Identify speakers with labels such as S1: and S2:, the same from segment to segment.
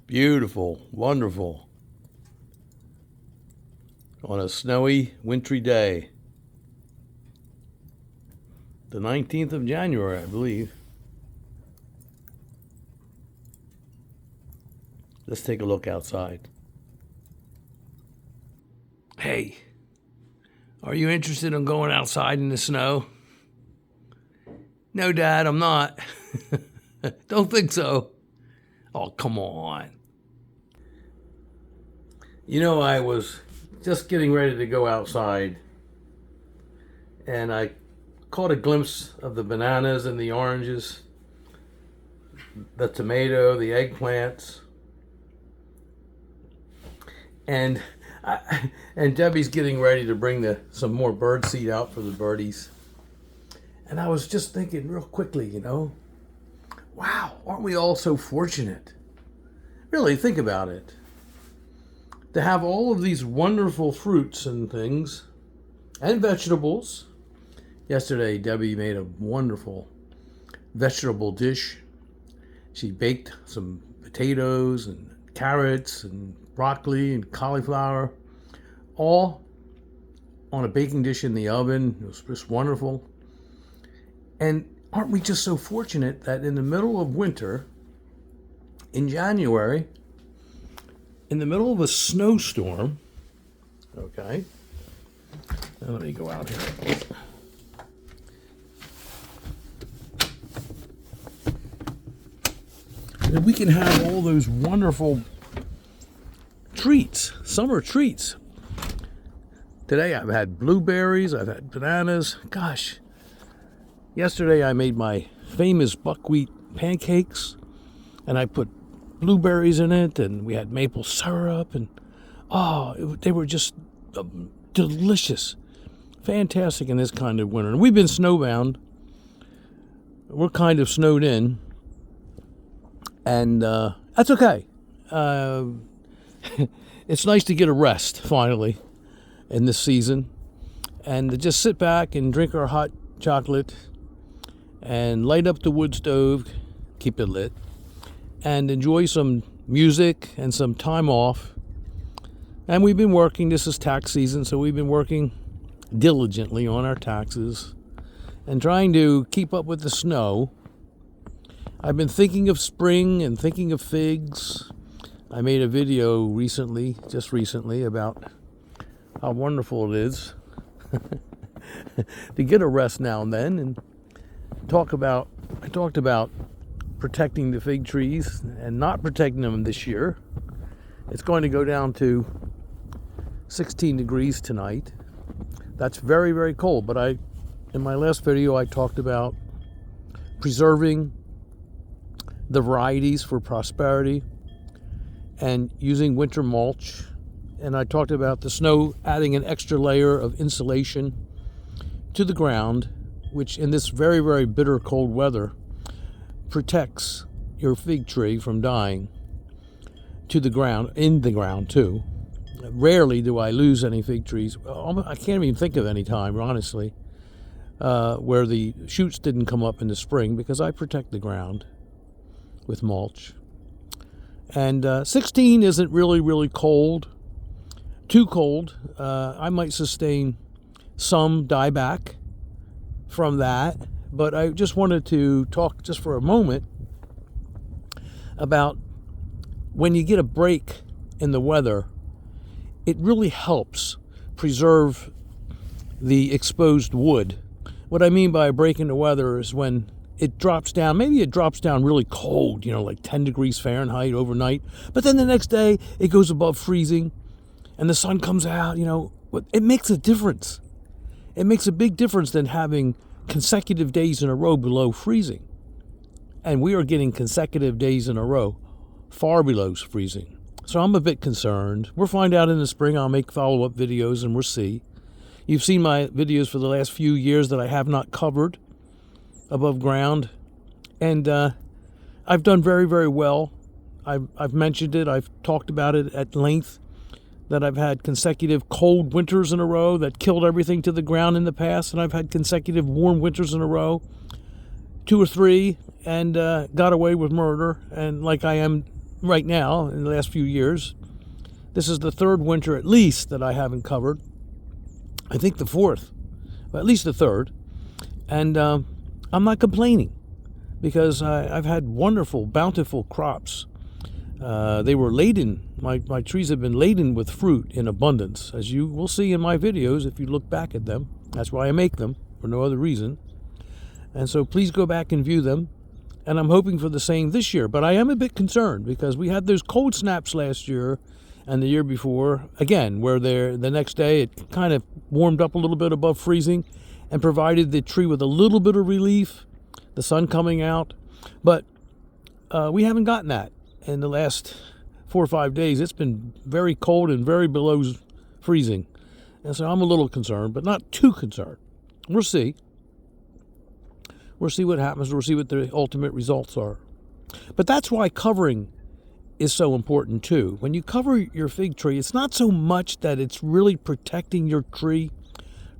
S1: Beautiful, wonderful. On a snowy, wintry day. The 19th of January, I believe. Let's take a look outside. Hey, are you interested in going outside in the snow? No, Dad, I'm not. Don't think so. Oh, come on. You know, I was just getting ready to go outside, and I caught a glimpse of the bananas and the oranges, the tomato, the eggplants, and Debbie's getting ready to bring some more bird seed out for the birdies. And I was just thinking real quickly, wow, aren't we all so fortunate? Really, think about it. To have all of these wonderful fruits and things and vegetables. Yesterday, Debbie made a wonderful vegetable dish. She baked some potatoes and carrots and broccoli and cauliflower, all on a baking dish in the oven. It was just wonderful. And aren't we just so fortunate that in the middle of winter, in January, in the middle of a snowstorm, okay, now let me go out here. And we can have all those wonderful treats, summer treats. Today I've had blueberries, I've had bananas. Gosh, yesterday I made my famous buckwheat pancakes, and I put blueberries in it, and we had maple syrup, and they were just delicious, fantastic in this kind of winter. And we've been snowbound. We're kind of snowed in, and that's okay. It's nice to get a rest finally in this season, and to just sit back and drink our hot chocolate and light up the wood stove, keep it lit, and enjoy some music and some time off. And we've been working. This is tax season, so we've been working diligently on our taxes and trying to keep up with the snow. I've been thinking of spring and thinking of figs. I made a video just recently, about how wonderful it is to get a rest now and then, and I talked about protecting the fig trees and not protecting them this year. It's going to go down to 16 degrees tonight. That's very, very cold. But in my last video, I talked about preserving the varieties for prosperity and using winter mulch. And I talked about the snow adding an extra layer of insulation to the ground, which in this very, very bitter cold weather protects your fig tree from dying to the ground, in the ground too. Rarely do I lose any fig trees. I can't even think of any time, honestly, where the shoots didn't come up in the spring, because I protect the ground with mulch. And 16 isn't really, really cold. Too cold. I might sustain some dieback from that. But I just wanted to talk just for a moment about when you get a break in the weather, it really helps preserve the exposed wood. What I mean by a break in the weather is when it drops down, maybe it drops down really cold, like 10 degrees Fahrenheit overnight, but then the next day it goes above freezing and the sun comes out, it makes a difference. It makes a big difference than having consecutive days in a row below freezing. And we are getting consecutive days in a row far below freezing. So I'm a bit concerned. We'll find out in the spring. I'll make follow-up videos and we'll see. You've seen my videos for the last few years that I have not covered above ground. And I've done very, very well. I've mentioned it. I've talked about it at length, that I've had consecutive cold winters in a row that killed everything to the ground in the past, and I've had consecutive warm winters in a row 2 or 3 and got away with murder, and like I am right now in the last few years. This is the 3rd winter at least that I haven't covered. I think the 4th, but at least the 3rd. And I'm not complaining because I've had wonderful, bountiful crops. They were laden. My trees have been laden with fruit in abundance, as you will see in my videos if you look back at them. That's why I make them, for no other reason. And so please go back and view them. And I'm hoping for the same this year. But I am a bit concerned because we had those cold snaps last year and the year before, again, where the next day it kind of warmed up a little bit above freezing and provided the tree with a little bit of relief, the sun coming out. But we haven't gotten that in the last 4 or 5 days. It's been very cold and very below freezing. And so I'm a little concerned, but not too concerned. We'll see. We'll see what happens. We'll see what the ultimate results are. But that's why covering is so important too. When you cover your fig tree, it's not so much that it's really protecting your tree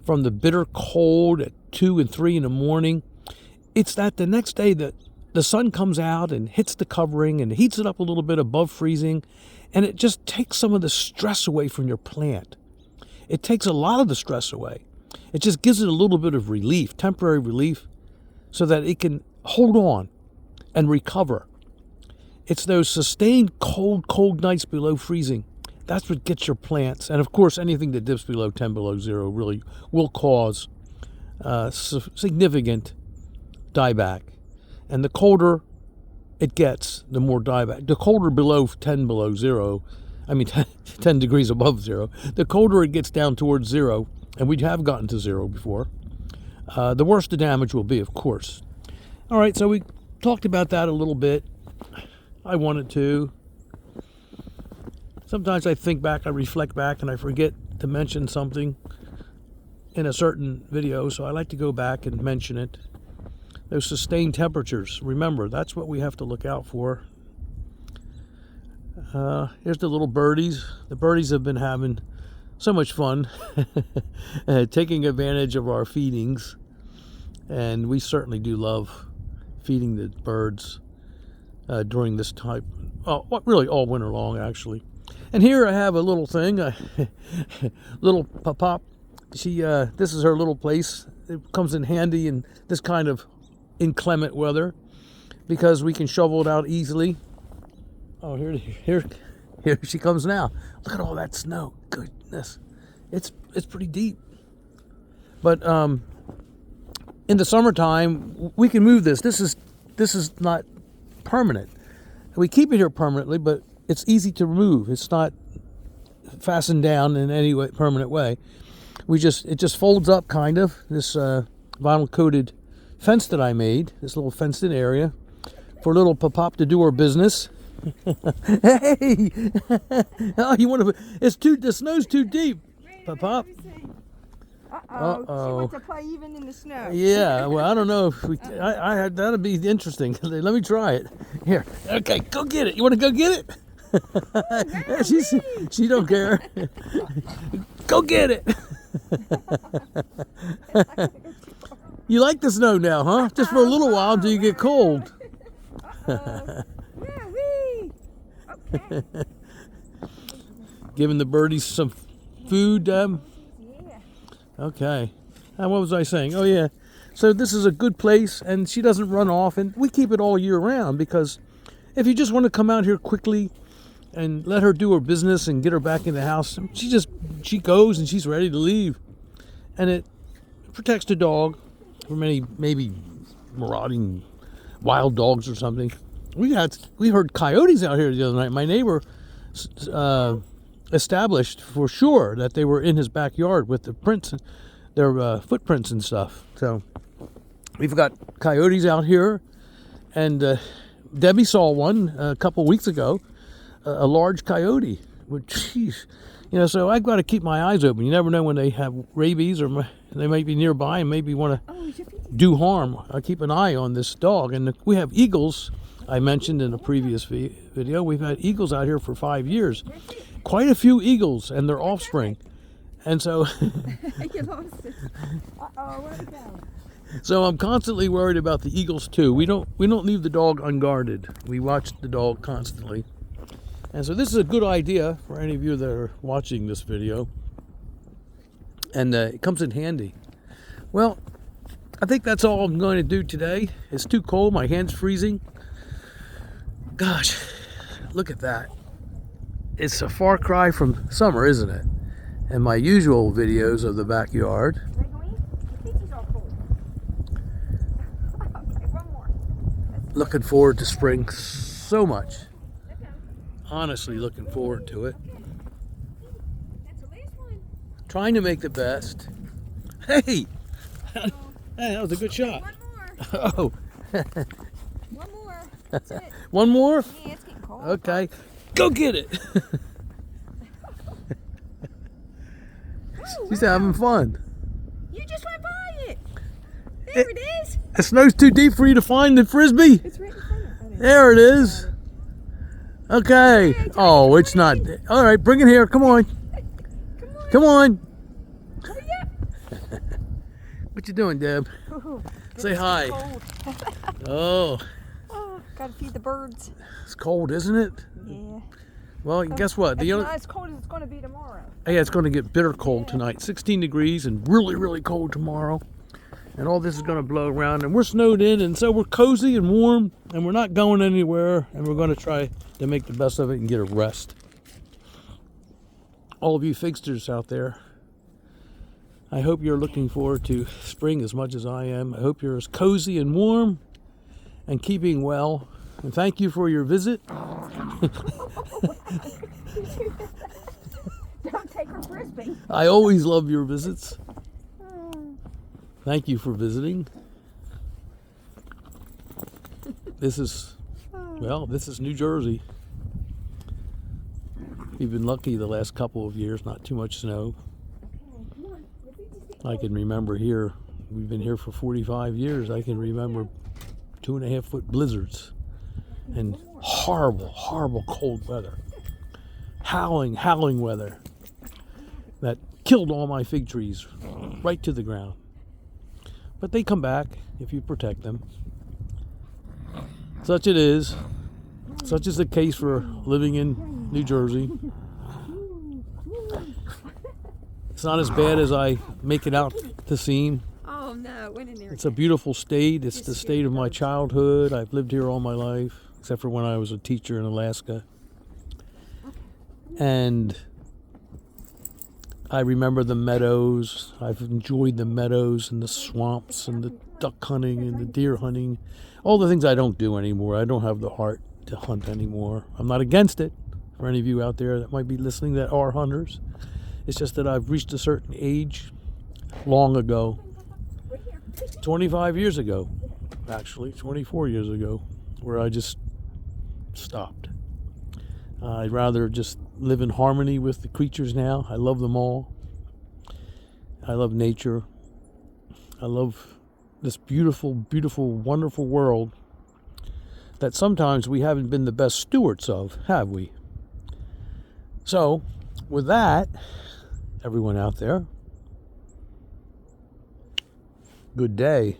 S1: from the bitter cold at 2 and 3 in the morning. It's that the next day that the sun comes out and hits the covering and heats it up a little bit above freezing, and it just takes some of the stress away from your plant. It takes a lot of the stress away. It just gives it a little bit of relief, temporary relief, so that it can hold on and recover. It's those sustained cold nights below freezing. That's what gets your plants. And of course, anything that dips below 10 below 0 really will cause significant dieback. And the colder it gets, the more dieback. The colder below 10 below 0, 10 degrees above 0, the colder it gets down towards 0, and we have gotten to 0 before, the worse the damage will be, of course. All right, so we talked about that a little bit. I wanted to. Sometimes I think back, I reflect back, and I forget to mention something in a certain video, so I like to go back and mention it. Those sustained temperatures, remember, that's what we have to look out for. Here's the little birdies. The birdies have been having so much fun taking advantage of our feedings, and we certainly do love feeding the birds during this time. Oh, really all winter long, actually. And here I have a little thing, little pop. This is her little place. It comes in handy in this kind of inclement weather because we can shovel it out easily. Oh, here she comes now. Look at all that snow. Goodness, it's pretty deep. But in the summertime, we can move this. This is not permanent. We keep it here permanently, but it's easy to remove. It's not fastened down in any way, permanent way. It just folds up, kind of. This vinyl coated fence that I made, this little fenced in area for little Pop to do her business. Hey, oh, you want to? The snow's too deep, Pop.
S2: Uh-oh. She wants to play even in the snow.
S1: Yeah, well, I don't know if we. That'd be interesting. Let me try it. Here, okay, go get it. You want to go get it? She don't care. Go get it. You like the snow now, huh? Just for a little while until you get cold.
S2: Yeah, wee. Okay.
S1: Giving the birdies some food.
S2: Yeah.
S1: Okay. What was I saying? Oh, yeah. So this is a good place, and she doesn't run off, and we keep it all year round because if you just want to come out here quickly and let her do her business and get her back in the house, she goes and she's ready to leave. And it protects the dog from any maybe marauding wild dogs or something. We heard coyotes out here the other night. My neighbor established for sure that they were in his backyard with their footprints and stuff. So we've got coyotes out here, and Debbie saw one a couple weeks ago, a large coyote. Geez, so I've got to keep my eyes open. You never know when they have rabies or they might be nearby and maybe want to do harm. I keep an eye on this dog, and we have eagles. I mentioned in a previous video, we've had eagles out here for 5 years. Quite a few eagles and their offspring. And so
S2: You lost it. Uh-oh, where'd it go?
S1: So I'm constantly worried about the eagles too. We don't leave the dog unguarded. We watch the dog constantly. And so this is a good idea for any of you that are watching this video. And it comes in handy. Well, I think that's all I'm going to do today. It's too cold. My hand's freezing. Gosh, look at that. It's a far cry from summer, isn't it? And my usual videos of the backyard. Looking forward to spring so much. Honestly, looking forward to it. Trying to make the best. Hey! Hey, that was a good shot.
S2: One more.
S1: Oh.
S2: One more. That's it.
S1: One more?
S2: Yeah, it's getting cold.
S1: Okay. Go get it!
S2: Ooh,
S1: She's
S2: wow.
S1: having fun.
S2: You just went by it. There it is.
S1: The snow's too deep for you to find the frisbee.
S2: It's right in front of it.
S1: There it is. Okay. Oh, it's not. All right, bring it here. Come on. Come on.
S2: Hurry up.
S1: What you doing, Deb?
S2: Ooh,
S1: Say
S2: it's
S1: hi.
S2: cold.
S1: Oh,
S2: Oh, gotta feed the birds.
S1: it's cold, isn't it?
S2: Yeah.
S1: Well, guess what?
S2: It's not as cold as it's gonna be tomorrow.
S1: Yeah, it's going to get bitter cold tonight. 16 degrees and really, really cold tomorrow. And all this is going to blow around. And we're snowed in, and so we're cozy and warm, and we're not going anywhere. And we're going to try to make the best of it and get a rest. All of you figsters out there, I hope you're looking forward to spring as much as I am. I hope you're as cozy and warm and keeping well. And thank you for your visit.
S2: Don't take her frisbee.
S1: I always love your visits. Thank you for visiting. This is New Jersey. We've been lucky the last couple of years, not too much snow. I can remember here, we've been here for 45 years. I can remember 2.5 foot blizzards and horrible, horrible cold weather. Howling weather that killed all my fig trees right to the ground. But they come back if you protect them. Such it is. Such is the case for living in New Jersey. It's not as bad as I make it out to seem.
S2: Oh no, it went in there.
S1: It's a beautiful state. It's the state of my childhood. I've lived here all my life, except for when I was a teacher in Alaska. And I remember the meadows. I've enjoyed the meadows and the swamps and the duck hunting and the deer hunting. All the things I don't do anymore. I don't have the heart to hunt anymore. I'm not against it. For any of you out there that might be listening that are hunters. It's just that I've reached a certain age long ago. 25 years ago, actually, 24 years ago, where I just stopped. I'd rather just live in harmony with the creatures now. I love them all. I love nature. I love this beautiful, beautiful, wonderful world that sometimes we haven't been the best stewards of, have we? So, with that, everyone out there, good day.